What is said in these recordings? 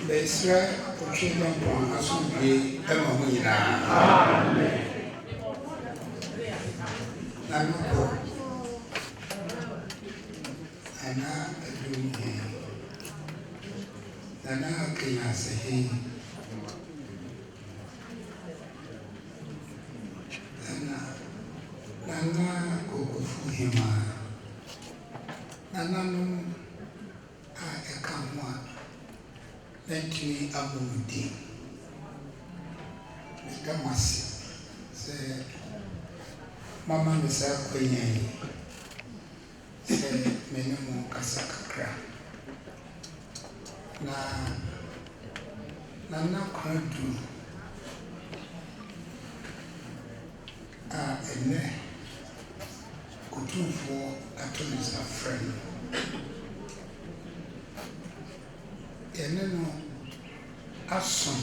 Besra Ochema kwa asubie ema mwina. Amen. Nanuko ana adumi nana kenya sehi nana Opemsuo nana no a ekamwa nentini abudi megamasi se mama misa kwenye se menemu kasakakra na nana kwadu ene kutumfo atomisa friend ene no asom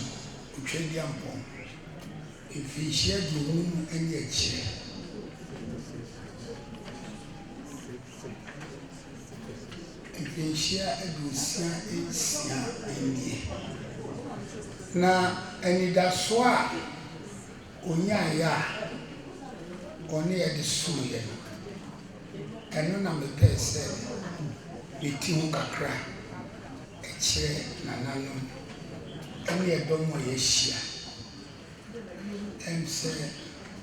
utwedi ampo ifishia dinu eni echi ifishia adusia esia eni na eni daswa onyaya oni edisuye eno na mepese litimu kakra echire nanano eni edomo yeshia emse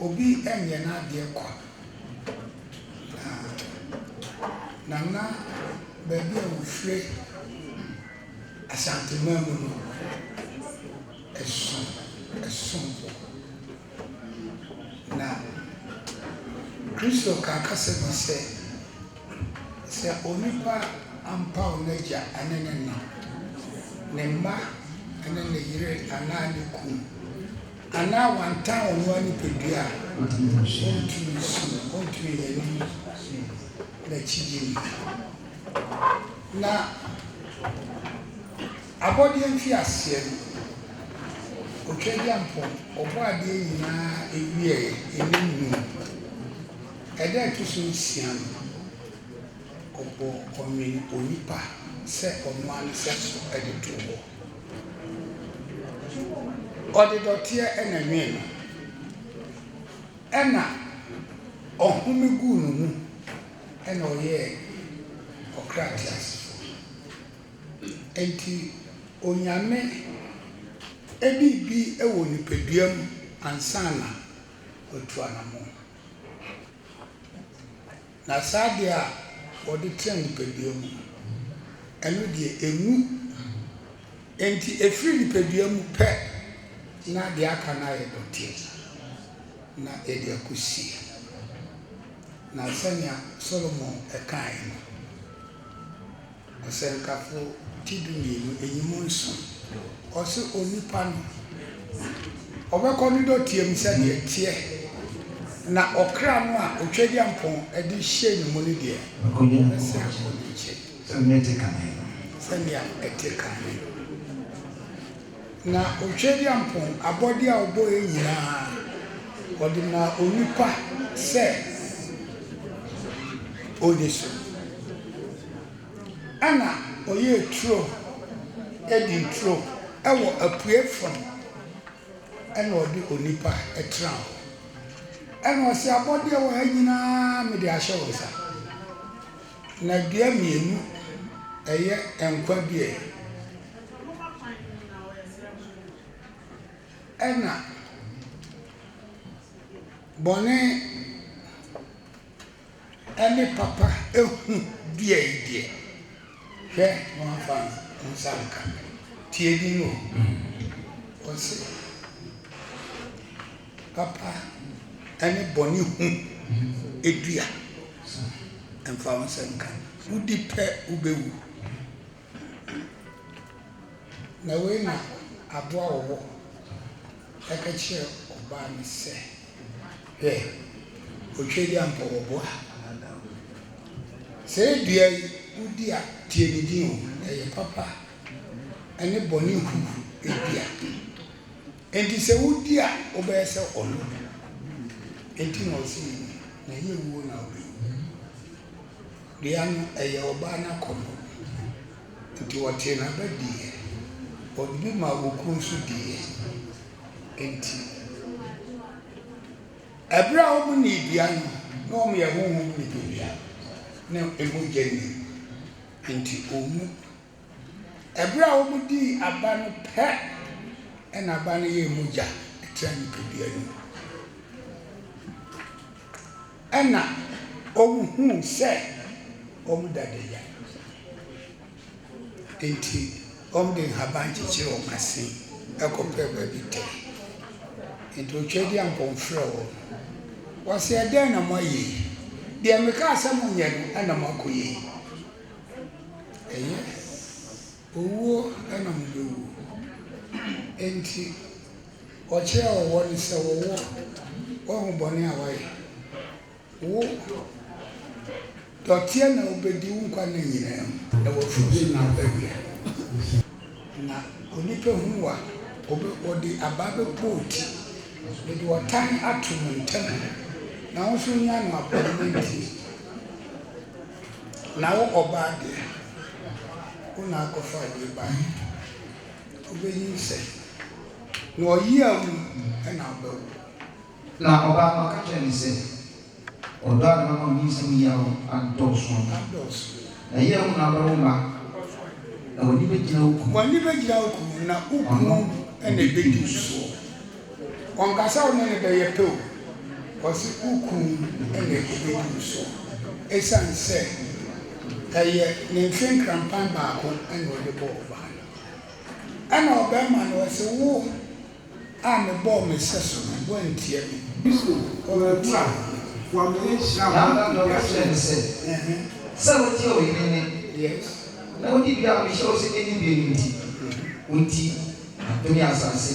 obi enye na ade kwa nana baby ofre Asanteman Mourns eson na Kristo kakase se onipa ampa onaja anene ne mma anene yire anani ku ana wanta onwa ni pedua ontu yeni na chijini na abodi enfi asie otwedi ampo obo ade nyina ewie eninu ede tusu sian obo onwi onipa se onwa ni se so ede tuwo ode dotie enanwe no ena ohumegu no mu ena oye okratias enti onyame ebibi ewo nipaduam ansana otuanamo na sadia odi tren nipaduam eno die emu enti efiri nipaduam pe na de aka na ye dotie na edi akusi na sanya Solomon ekai no osenkafo tidumi no enyimonso ose onipa no obekọ ni dotie mse de tie na okra no a otwedi ampon edi hye ni mo ni de ese akoniche sanya etekane na otwedi ampon abodi a obo enyina odi na onipa se odeso ana oye tro edi tro ewo apue from ana odi onipa etra ana osi abodi ewo anyina me de ahye wosa na dua mienu eye enkwa bie ana bone ene papa ehu die hwe won fa nsanka tie di no onse papa ene bone hu edua emfa nsanka udi pe ubewu na we na abo awo akache oba mi se otwedi ampo obo se dua udi a tie ni din eye papa ene boni hu edua enti se udi a obese onu enti no si na ye wuo na obi dia no eye oba na kono enti wote na badi ɔde bi ma wɔkuru nso die enti ɛberɛ a wɔn ne dua no na wɔn yɛ honhom ne dua na emu gya ni enti ɔmu ɛberɛ a wɔn di aba no pɛ ɛna aba no yɛ emu gya ɛtira nipadua no ɛna wɔn hu sɛ wɔn dada ya enti wɔn de nhaban kyekyere wɔn ase ɛkɔpɛ baabi tɛ enti otwa di ampɔnfrɛ wɔn wɔsi ɛdɛn na mo ayɛ deɛ meka asɛm nyɛ no ɛna mo akɔ yɛ ɛyɛ owuo ɛna mo bɛwu enti ɔkyerɛ wɔwɔ ne sɛ wɔwɔ wɔn bɔne a wɔyɛ wo dɔteɛ na wobɛdi wo nkwa no nyinaa mu na wɔfiri so na abɛwia na onipa hu wa wɔde aba bɛbɔ oti wɔde wɔtan ato mu ntam na wo nso nya no apɔmenti na wo ɔbaa deɛ wo na akɔfa adeɛ baa wobɛyi sɛ na ɔyi a wu ɛna wobɛwu na ɔbaa no ɔka kyerɛ ne sɛ ɔdɔ a na ma ɔyi nsɛm yi a adɔɔso na yɛ wo na abɛwo ma na w'ani bɛgyina wo kum na wokum ɛna ɛbɛdi soɔ ɔnkasa wo ne ne bɛyɛ pɛ o ɔse wokum ɛna ɛbɛdi soɔ ɛsiane sɛ ɛyɛ ne mfe nkrampan baako ɛna ɔde bɔ ɔbaa no ɛna ɔbɛrima no ɔsɛ wo a mebɔɔ me sɛ so no woantia me ɔbɛtia sɛ wotie wo yere ne na wodi bia a mehyɛ wo sɛ ɛni bienu nti wonti adome asase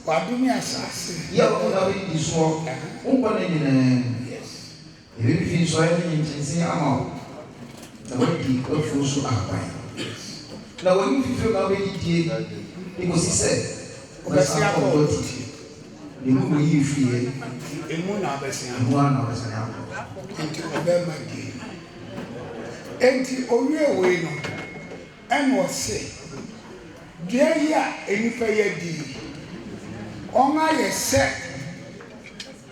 wadome asase yɛ wo na wodi soɔ wonkɔ no nyinaa ɛbɛbifi nsɔre ne nkyɛnse ama wo na wadi wafuro so akwan na wani fifiri ma wobɛdidie ɛkɔsi sɛ wobɛsa akɔ dɔte ne mu wɔyi firi emu na abɛsɛn mu ana wobɛsane akɔ enti ɔbɛrima die enti owie wei no ɛna ɔse dua yi a enipa yɛ di ɔn ayɛ sɛ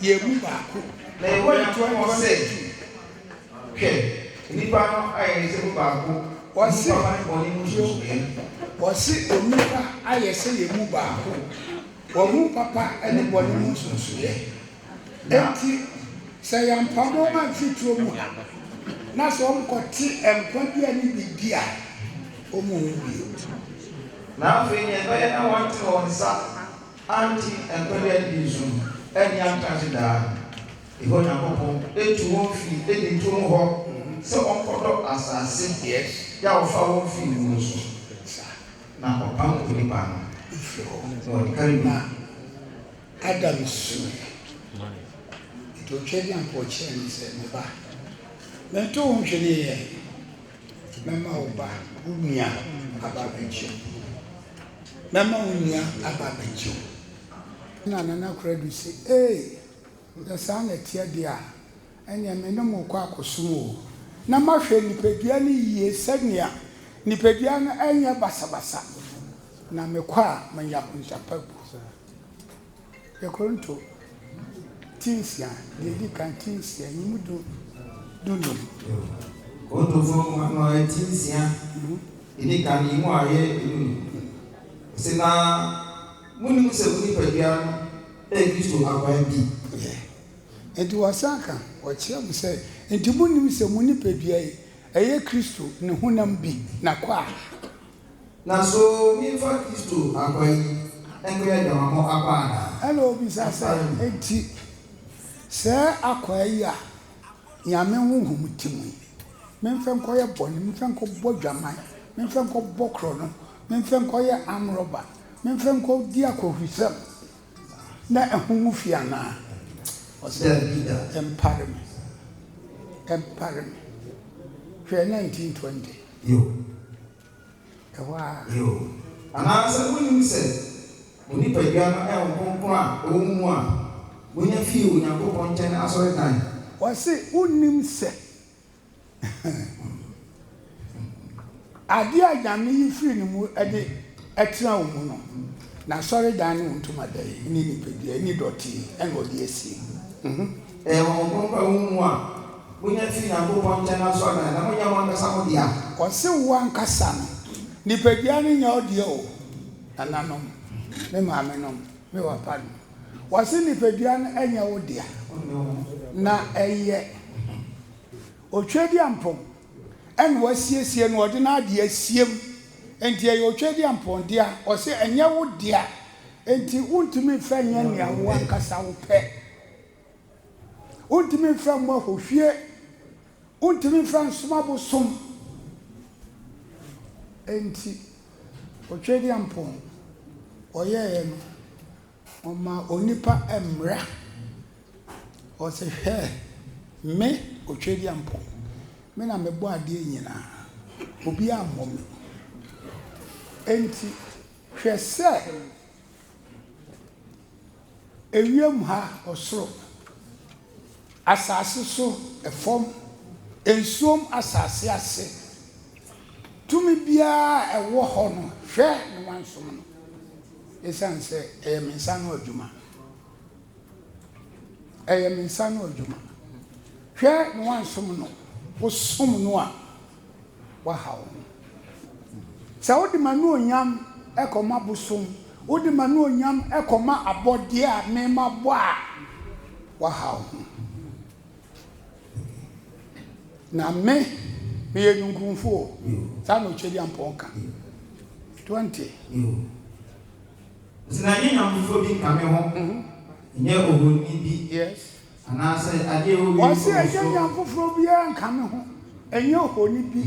yɛ mu baako na ɛwɔ to ɔn sɛ hwɛ nipa no ayɛ sɛ mu baako ɔse ɔse onipa ayɛ sɛ yɛ mu baako wɔn mu papa ɛne bɔne mu nsonsoyɛ enti sɛ yɛmpamo amfituo mu ha na sɛ ɔmkɔte nkwadua ne bidi a ɔmu hu bio na afei ne ɛbɛyɛ na wɔnte wɔn nsa anti nkwadua ne bi nso ɛne antase daa ɛhɔ Nyankopɔn ɛtu wɔn firi ɛde nto mu hɔ sɛ ɔnkɔdɔ asase yɛ a wɔfa wɔn firi mu nso na ɔpam onipa no mfiri hɔ na ɔde kare na Adam su ito twedi ampɔkyerɛ ne sɛ ne ba mɛnto wo nhwene yɛ mɛma wo ba wo nua aba bɛgye mɛma wo nua aba bɛgye na nana kora do sɛ sɛ saa na tia deɛ a ɛneɛ me ne mo kɔ akɔsom o na mahwɛ nipadua no yie sɛnea nipadua no ɛnyɛ basabasa na mekɔ a manya nsapa gu yɛkɔnto tinsia deɛ di kan tinsia nyimu dunum ɔdɔfo ma tinsia ɛdi kan yi mu ayɛ enum sɛ na munim sɛ wo nipadua no ɛyɛ Kristo akwan bi enti wɔsaka wɔkyerɛ mu sɛ enti munim sɛ mu nipadua yi ɛyɛ Kristo ne honam bi na kɔ a na so memfa Kristo akwan yi ɛnkɔyɛ dwamamɔ akɔ ana ɛna obisa sɛ enti sɛ akɔ yi a Nyame honhom ti mu memfa nkɔyɛ bɔne memfa nkɔbɔ dwaman memfa nkɔbɔ korɔ no memfa nkɔyɛ amrɔba memfa nkɔdi akɔhwisɛm na ɛho mu fi anaa ɔsɛ ɛmpare me hwɛ 1920 ɛhɔ a anaasɛ wonim sɛ onipadua no ɛwɔ nkronkron a ɛwɔ mu a wonya fie Onyankopɔn nkyɛn asɔredan wɔse wonim sɛ adeɛ a Nyame yi firi ne mu ɛde ɛtena wo mu no na sorry dan no ntoma dai ni nipadua ni doti ɛna odi esi mu a wonya fi na go ponche na so na mo nya mo nkasa mo dia ɔse wo ankasa no nipadua no nya odi o ananom me maame nom me wapa no ɔse nipadua no anya wo dia na ɛyɛ otwedi ampom ɛna wasiesie no ɔde na ade asiem enti ɛyɛ otwedi ampom dia ɔse anya wo dia enti untumi fa nya nia wo ankasa wo pɛ untumi fa mo hohwie untumi fa nsoma bo som enti otwedi ampom ɔyɛ no ɔma onipa emra ɔse hɛ me otwedi ampom me na mebɔ ade nyina obi ammɔ me enti hwɛ sɛ ewiem ha ɔsoro asase so efom ensuom asase ase tumi bia ɛwɔ hɔ no hwɛ ne wansom no esan sɛ ɛyɛ mensa no adwuma ɛyɛ mensa no adwuma hwɛ ne wansom no wosom no a wahaw sɛ wode ma no onyam ɛkɔma bosom wode ma no onyam ɛkɔma abɔdeɛ a mema bɔ a wahaw na me yɛ nunkunfo saa na otwedi ampɔn ka 20 sina nyanya mfo bi kame ho nye ohoni bi yes ana sɛ ade wo wi wɔse nyanya mfoforo bi nkame ho enye ohoni bi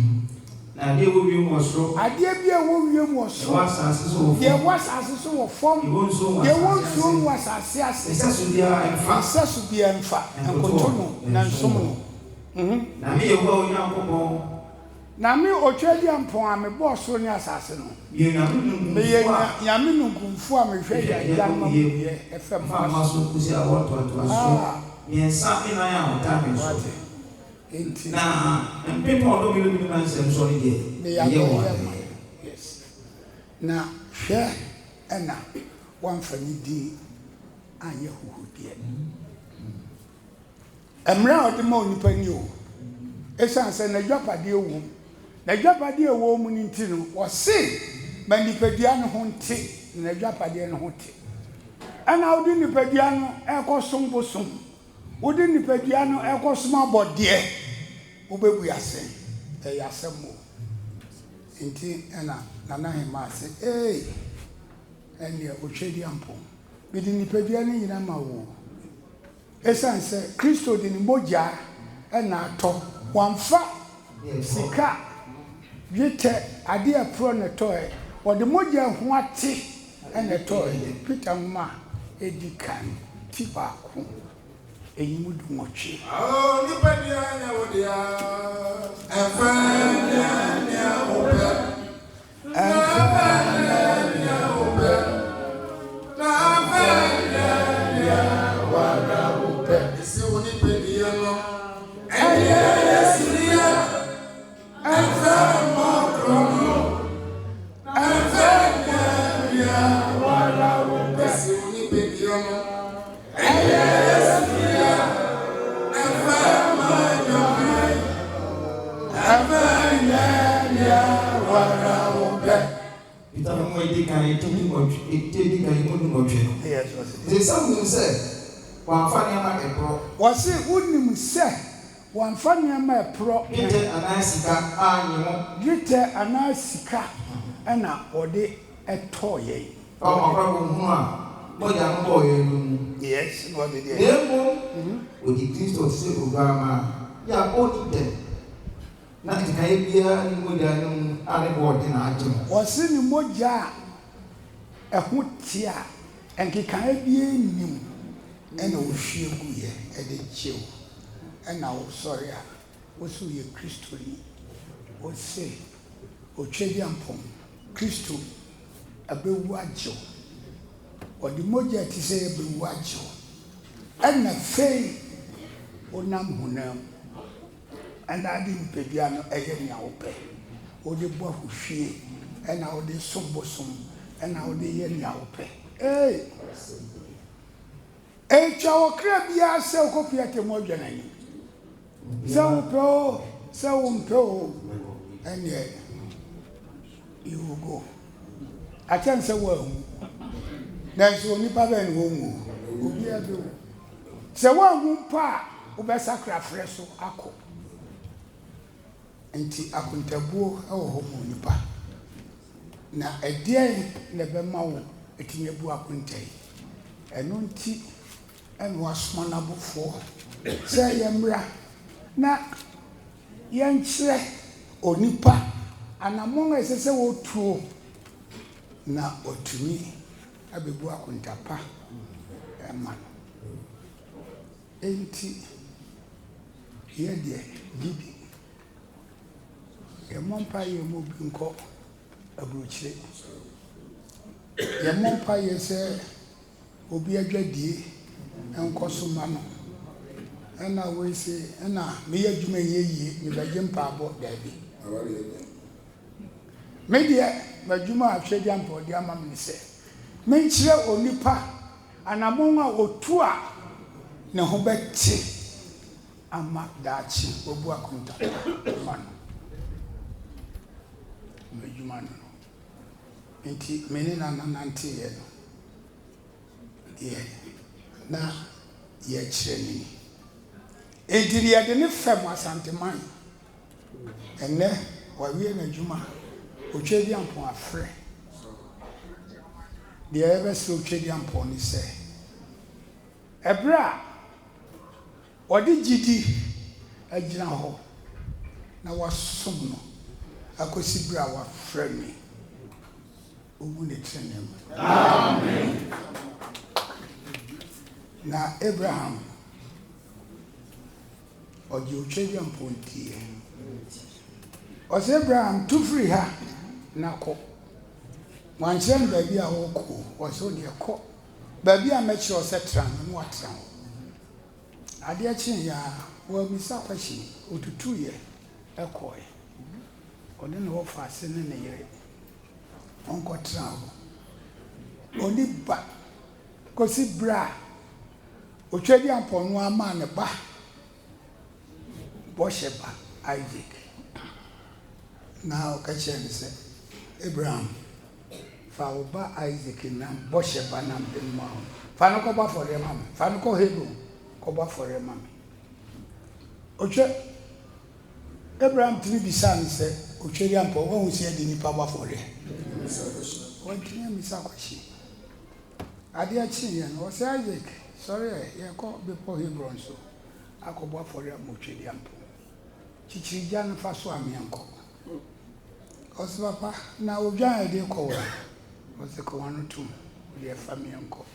na ade wo wi mo so ade bi a wo wi mo so wasase so ye wasase so wo fom ye wonso wasase ase ɛsɛ so bia ɛmfa enkoto no na nsom no na me yewu onyankopɔn na me otwedi ampon a me boss so ne asase no ye nyame nunkumfo a me hwɛ ya ma ye efem ma so kusi a wɔtɔ so me nsa me na ya hota me so enti na mpepo ɔdɔ mi na nsɛm so ne de ye wo yes na hwɛ ɛna wamfa ni di ayɛ huhudie emra ɔde ma onipa ni o esan sɛ na dwapade ewu na dwapade ewu mu ni nti no wɔse ma nipadua no ho nte na dwapade no ho te ana wode nipadua no ɛkɔsom bosom wode nipadua no ɛkɔsom abɔdeɛ wobebu ase ɛyɛ asɛm o nti ɛna Asantehemaa ase ɛne otwedi ampom bidi nipadua no nyina ma wo esan sɛ Kristo de ni mogya ɛna atɔ wamfa sika dwetɛ ade apro ne toy wɔde mogya ho ate ɛna toy Peter Nwoma edi kan ti baako eyi mu du nwɔtwe nipadua nya wodia ɛfɛ nya obɛ ɛfɛ nya obɛ na ɛfɛ nya wara obɛ esi woni pedia no ɛyɛ yesiria ɛfɛ mɔkrono ɛfɛ nya wara obɛ esi woni pedia no ɛyɛ yesiria ɛfɛ mɔkrono ɛfɛ nya wara obɛ ita mo edi kan edi kan mo du mo twe yes they some say wamfa ne ma ɛpro wɔse wonim sɛ wamfa nneɛma ɛporɔ dwetɛ anaa sika anyi ho dwetɛ anaa sika ɛna wɔde ɛtɔɔ yɛn ɔmɔkɔ hu a mogya no bɔɔ yɛn no mu yes na wɔde deɛ demo odi Kristo sɛ ogama ya odi dɛ na nkae biara ne mogya no mu a ne bɔɔde na agye mo wɔse ne mogya a ɛho te a ɛnkekae biara nnim ɛna wohwie gu yɛ ɛde kyew ɛna wosɔre a woso yɛ Kristo ni wose otwedi ampom Kristo abewu agyew ɔde mogya ti sɛ abewu agyew ɛna fei wonam honam ɛna ade nipadua no ɛyɛ nea wopɛ wode bɔ ahohwie ɛna wode som bosom and I would be in your pay. Hey, a chow crab, ya so copy at your motion. So pro, and yet you will go. I can't say, well, there's only Papa and Womo. So one pa, Ubasakra Fresso, Ako. Enti akuntabuo ewo ho nipa na edie na bema wo etinyebu akuntai eno nti eno asoma na bofo se yemra na yenkyere onipa anamon esese wo tuo na otumi abebu akuntapa ema enti yedie bibi Yamompa yemu binko abrochire Yamompa yese obi adwadie enkoso ma no ena we se ena me yadwuma yeye me bagye mpaabo dabi me die badwuma ahwedi ampodi ama me se me nkyire onipa anamon a otu a ne ho beti ama daachi obu akonta ma no Majumano. Inti menina nanti yeno. Na ye cheni. Inti ya deni femo Asanteman. Ene wawie na juma. Ochedi ampo afre. The ever so ochedi ampo ni se. Ebra. Odi jidi agina ho. Na wasom no. Akosi bra wa frame ogu ne trenem amen na Abraham oji ochedi ampontie Abraham tu free ha nako wanchem baby a woko oso de ko baby a mechi osetran no atran ade achi ya wa misa kwashi otutu ye ekoe Oni no fa se ne yere onko travel oni ba kosi bra otwedi amponu ama ne ba bosheba Isaac now ka chen se Abraham fa oba Isaac na bosheba na mbemma fa no ko ba for dem am fa no ko Hebrew ko ba for dem am otwe Abraham tini bisan se ocheri ampo won si edi nipa ba fore won tini misa kwashi ade achi ye no se Isaac sorry ye ko be po Hebron so akobo fore am ocheri ampo chichiri jan fa so amianko osi papa na odwan ede ko wa osi ko wanu tum de famianko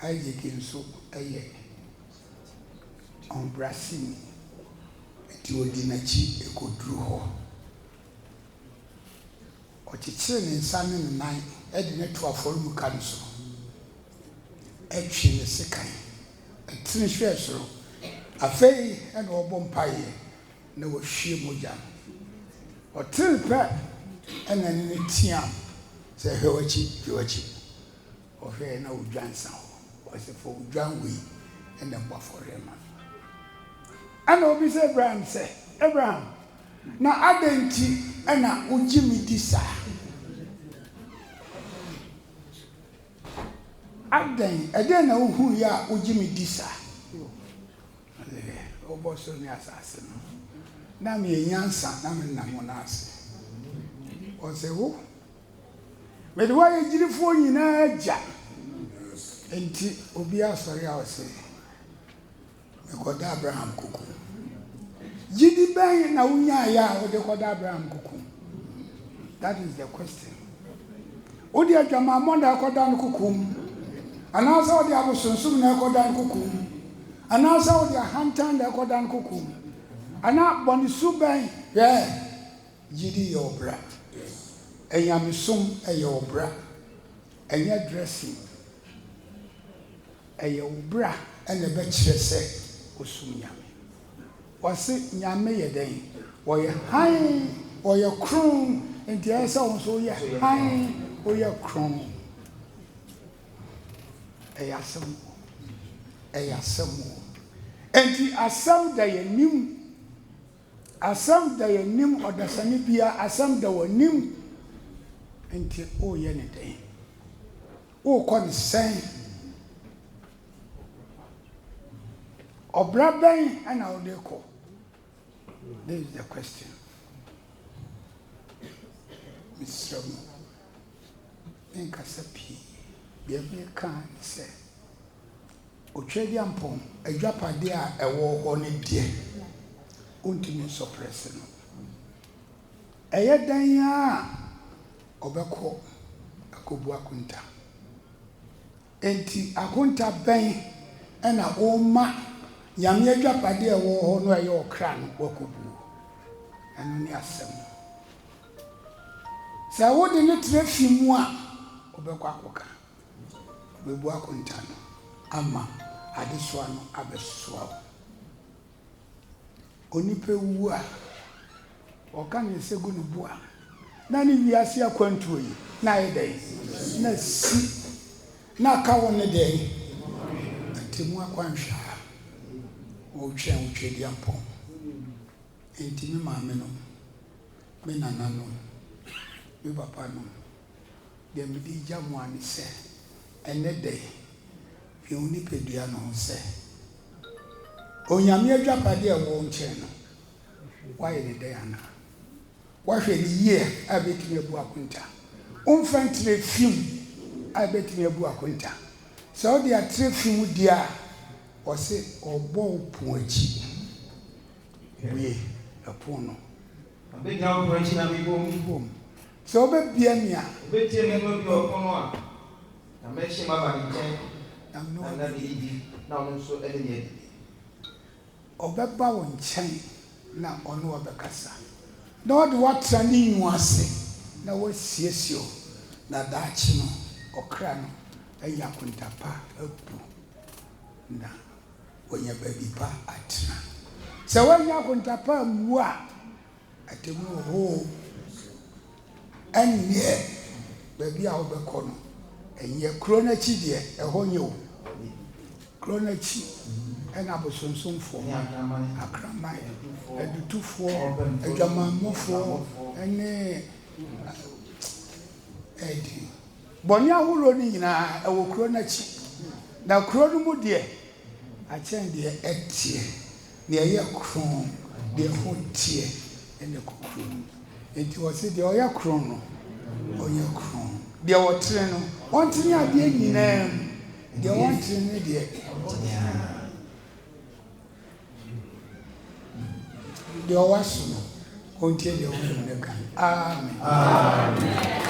Isaac nso eye on brasini ti odi nachi ekoduru ho ochichire ne nsane ne nan edi ne to aforu ka nso etwi ne sekan etini hwe soro afei ena obo mpaye na wo hwie moja otil pe ena ne tiam se hwewachi ohwe na odwansa ho o se fo odwanwe ena bo aforema ana obi se Abraham na adenti ana ujimi disa eden na uhu ya ujimi disa obo so ni asase no na me nyansa na me namonase o se wo me de wa yigirifo nyina aja enti obi asori a o se Koda Abraham kuku. Jidi ben na unya ya o de koda Abraham kuku. That is the question. Odi adwama monda koda no kuku. Anasa odi abosonsum na koda no kuku. Anasa odi ahantan na koda no kuku. Ana bonisu ben ye jidi yo bra. Enyamesum eyo bra. Enya dressing. Eyo bra ene be kire se osum nyame wase nyame yeden wo ye han wo ye krum enti esa won so ye han oya kron eyasem enti asam da yanim odasane bia asam da wanim enti oye ne den o kon sen obra ben ana odeko. This is the question. Mr. Nkasapi biabi kan se otwedi ampon adwapade a ewo ho ne de ontimi suppress no eyedan a obekọ akobu akunta enti akunta ben na o ma yame adwapade ewo ho no eye okra no wakobu anu ni asem sa wodi ne trefi mu a obekọ akoka bebu akunta no ama adesoa no abesoa onipa wu a oka ne segu no bu a na ne wiase akwantuo yi na yedai na si na ka won de atemu akwanhwa o twedi ampon enti me maame no me nana no me papa no de me di jamu ani se ene de fiuni pedua no se onyame adwapade ewo nche no waye ne de ana wahwe ni ye abetime bu akunta umfantre film abetime bu akunta so de atre film dia o se obo opon achi we opon no abenya opon achi na bibom so obebia mia obetie me no bi opon no a na mechi ma ba nchen na bi na ono so ene ne obeba won nchen na ono obekasa na odi watra ni nwase na wasiesio na daachi no okra no aya kuntapa apu na wonya baby pa atra se wonya kuntapa mu a atemu ho anye baby a obekọ no enye kro na chi de eho nye o kro na chi ena bosonsomfo akraman edutufo adwamamofo ene edi boni ahuro ni nyina ewo kro na chi na kro no mu de a chen de etie ne ye kron de ho tie ene kokro enti wo se de oya kron no oya kron de wo tre no on tini ade nyina de won tini de de owaso no ontie de won ne kan amen amen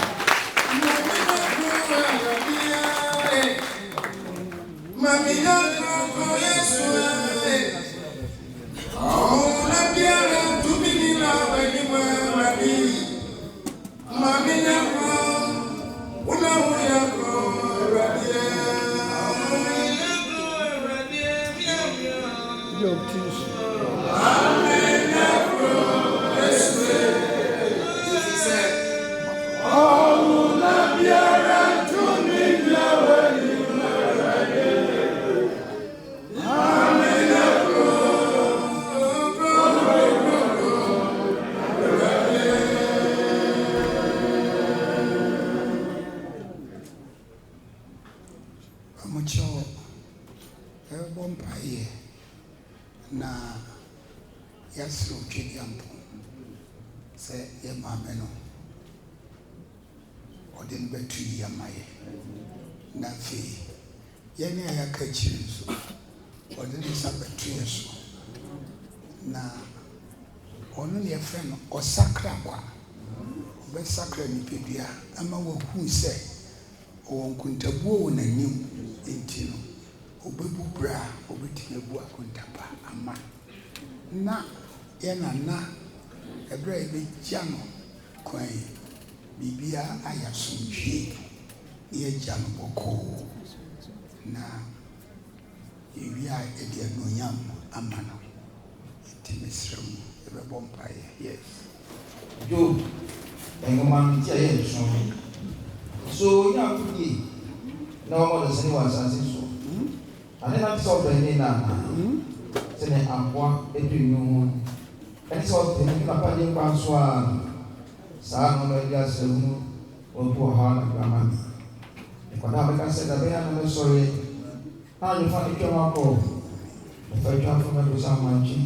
mami na ko Yesu oh na biara tu bi na wani mami mami na ko una ya ko radio yo tis amen na ko Yesu oh na biara tu bi na wani na yasro twedi ampo se ye maame no odin betu yamaye na fe ye ne ya ka chiri so odin sa betu yeso na onu ne friend osakra kwa obe sakra ni pedua ama wo hu se o nkuntabuo wo nanim enti no obebu bra obetime bu akontapa ama na ye na ebra ebe jano kwan bibia aya sunjie ye jano boko na ewia ede anonyam ama no timisrem ebe bompaye yes Job engoma mtia ye so So you have to be no more than anyone says so. And then I'm so very now. Saying I'm one, a new and so the Papa Panswan. Some of the others will poor heart and grandma. If I said that I am sorry, how you find it come up? If I come from a Samanchi,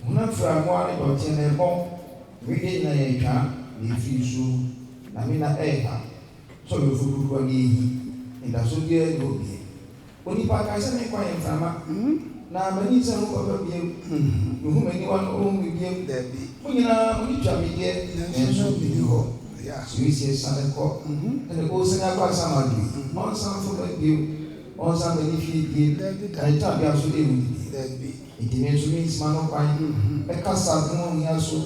not from one or 10 bomb, reading a car, the few, Namina Eka. So you food will be in the Sudia will be. When you pack, I said, quiet from now, many some of you, whom anyone own with you, there be. When you know, when you try me there, and so be you. Yeah, so we see Sunday call, and the ocean about somebody, on some for you, on somebody feed, and I tell you, absolutely, that be. It means man of wine, a cast among also,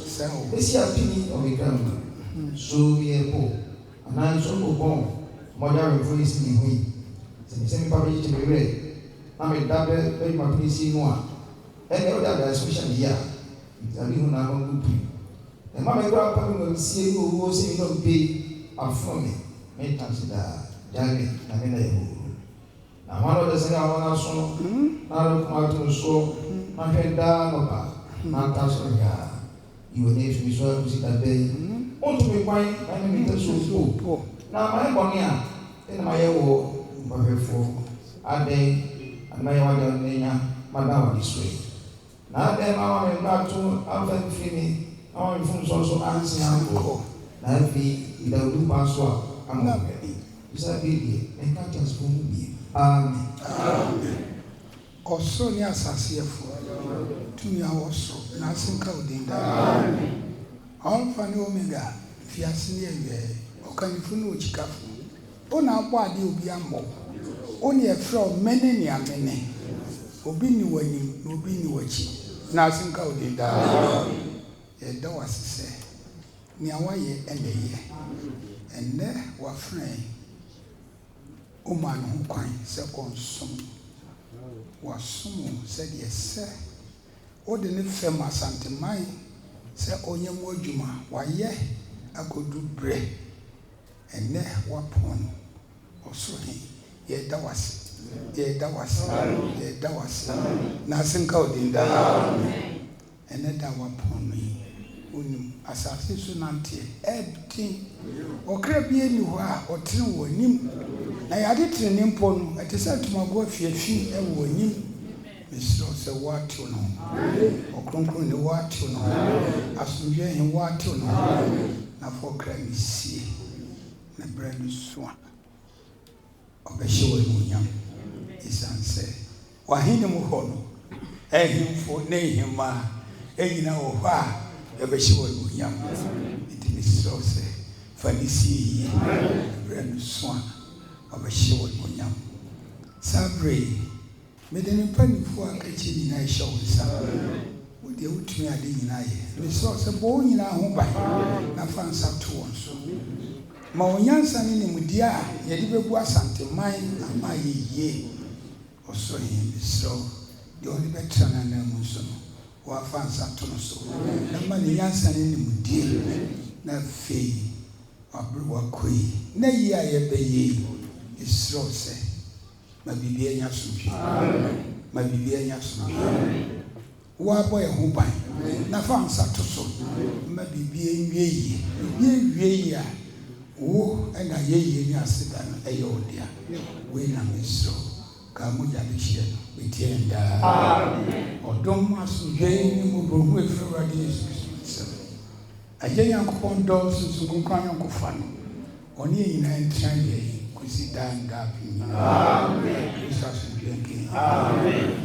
they see a penny of a gun. So we are poor, and I'm so born, modern voice in me. Send public to be read. I'm a double, very much missing one. And the other especially here, it's a little now good. And my grandpa will see who was in no pay up from me. May consider Jaggy, I mean, now one of the second one also, now look out to the show, my friend down about, not touch on ya. You will need to be sure to see that day. Want to be quiet, I mean, it's so poor. Now my bonia, in my war, for a day. And my one Madame this way. Now then, I am back to Alpha Fini, our influence also answer uncle. Now, without do password, I'm not ready. Is that baby? And can't just for me. Amen. Also, yes, I see for 2 hours so. Nothing clouding that. Alpha and Omega, Fiasini, or can you know Chicago? On our body will be a more. Only a from many near many. Obini winning, Obini watching. Nothing clouding that. There was to say, near 1 year and a year. And there were friends. Oman who quine, second some was soon said, yes, sir. Ordinary famous Asanteman said, Onya Mojuma, why, yeah, I could do bread. And there were pon or so he. Yeah, that was nothing called in that. And then that were pon me. Assassination, everything. Or crab ye knew or true him. I did train him pon at the side to my boy, fear, and when him. Miss Ross, a what to know, or conquering the what to know, as we hear him what to know. Now for crime see the brand is swan. Of a show in young is answered. Why him honor, and him for name him, and you know why of a show in young. It is so say, funny see brand swan of a show in young. Sabre. Made an impenny for a kitchen in a show. Would you to me? I didn't know. We saw a boy in our home by now found some two ones. My young son in him with dear, yet if it was Asanteman and my ye or so him so the only veteran and Emerson who I found some two so. The money young son in him with dear, no fee or brew or quay. Nay, ye, I obey is so say. My baby, my baby, why boy, who buy? Now found such a so. My baby, ye, oh, and I ye, yes, and a old dear. When I miss so, come with the share, with ye and or don't must gain with the radiation. A young upon dogs and some crying uncle fun. Only in an entire. Sit down, Gappy. Amen. Amen.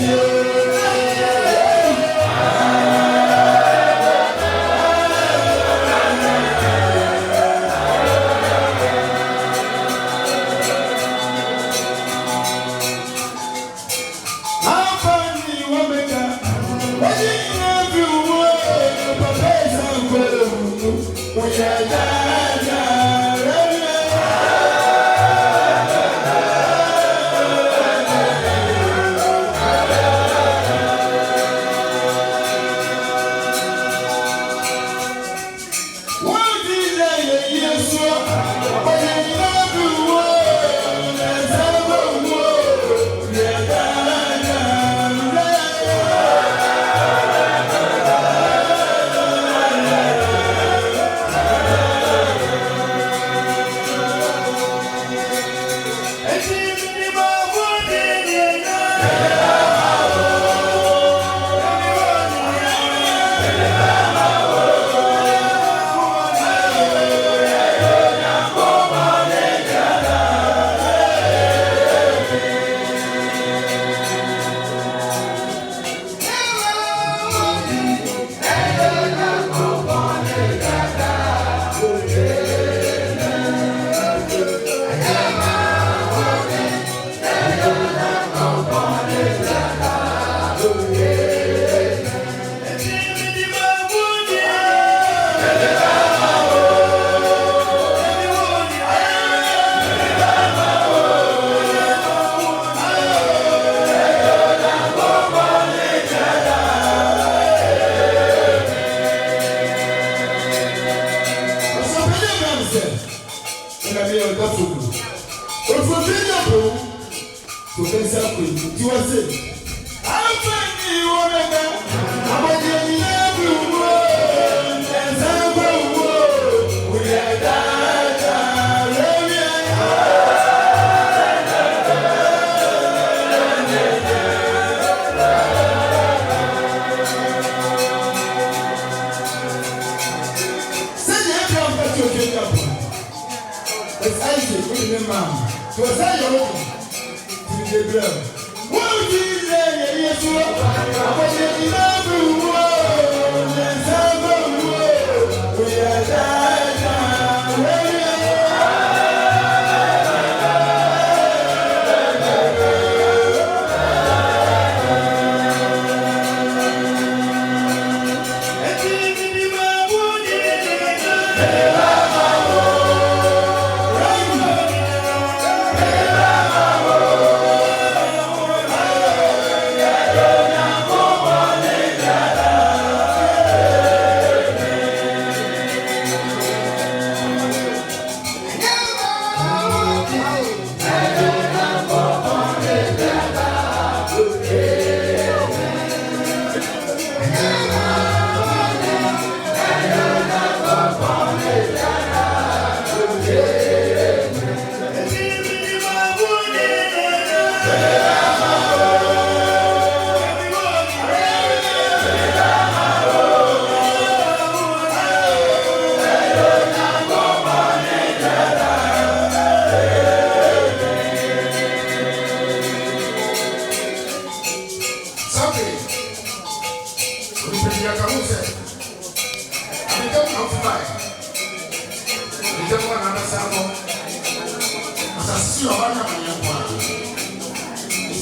Yeah.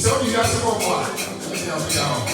So you have to go on.